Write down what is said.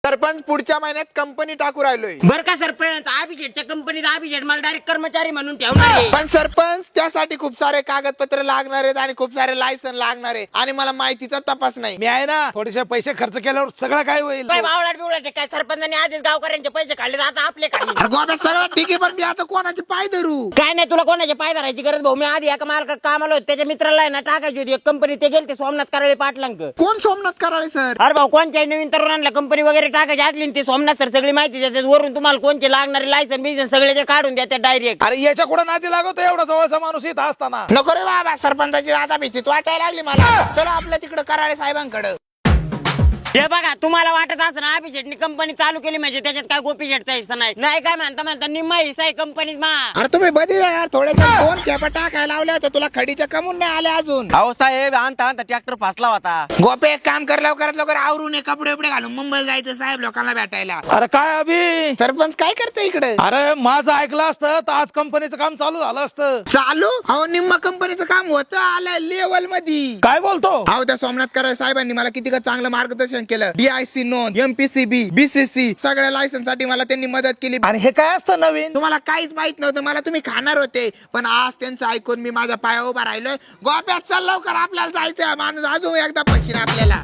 सरपंच पुढच्या महिन्यात कंपनी टाकू राहिलोय. बर का सरपंच, अभिषेकच्या कंपनीत अभिषेक मला डायरेक्ट कर्मचारी म्हणून ठेवणार आहे. पण सरपंच त्यासाठी खूप सारे कागदपत्र लागणार आहेत आणि खूप सारे लायसन लागणार आहे आणि मला माहितीचा तपास नाही. मी आहे ना, थोडेसे पैसे खर्च केल्यावर सगळं काय होईल. काय बावळाट बिवळाट काय, सरपंचाने आधीच गावकऱ्यांचे पैसे काढले, आता आपले काढले. अरे गोब्या सगळं ठीक आहे, पण मी आता कोणाचे पाय धरू? काय नाही, तुला कोणाचे पाय धरायची गरज भाऊ. मी आधी एका मालकात कामाला होतो, त्याच्या मित्राला आहे ना टाकायची होती एक कंपनी, ते गेले ते सोमनाथ कराळे पाटलांक. कोण सोमनाथ कराळे सर? अरे भाऊ, कोणत्याही नवीन तरुणांना कंपनी वगैरे टाकायची असली ते सोमनाथ सर सगळी माहिती देतात. वरून तुम्हाला कोणते लागणारे लायसन बिसन सगळे ते काढून देतात डायरेक्ट. अरे याच्या कुठं नादी लागतो, एवढा जवळचा माणूस इथं असताना. नको रे बाबा, सरपंचाची आता भीती वाटायला लागली मला. चला आपल्या तिकडे कराळे साहेबांकडे. हे बघा, तुम्हाला वाटत असं ना अभिषेकनी कंपनी चालू केली म्हणजे त्याच्यात काय गोपी शेटचा हिस्सा नाही. नाही काय म्हणता निम्मा हिस्सा आहे कंपनीत मा. अरे तुम्ही बधी यार, थोडे दोन खेपा टाकायला लावल्या होत्या, तुला खडीच्या कमून नाही आल्या अजून. अहो साहेब, आणता ट्रॅक्टर फासला होता. गोपे एक काम कर, लवकरात लवकर आवरून कपडे उपडे घालून मुंबईला जायचं साहेब लोकांना भेटायला. अरे काय अभि, सरपंच काय करते इकडे? अरे माझं ऐकलं असतं तर आज कंपनीचं काम चालू झालं असतं. चालू? अहो निम्मा कंपनीचं काम होतं आलं लेवल मध्ये. काय बोलतो? अहो त्या सोमनाथ कराळे साहेबांनी मला किती चांगलं मार्गदर्शन केलं. DIC नोंद, MPCB, BCC सगळ्या लायसन्स साठी मला त्यांनी मदत केली. आणि हे काय असतं नवीन? तुम्हाला काहीच माहित नव्हतं, मला तुम्ही खाणार होते, पण आज त्यांचं ऐकून मी माझ्या पाया उभा राहिलोय. गोप्यात चल लवकर, आपल्याला जायचं. माणूस अजून एकदा पक्षी आपल्याला.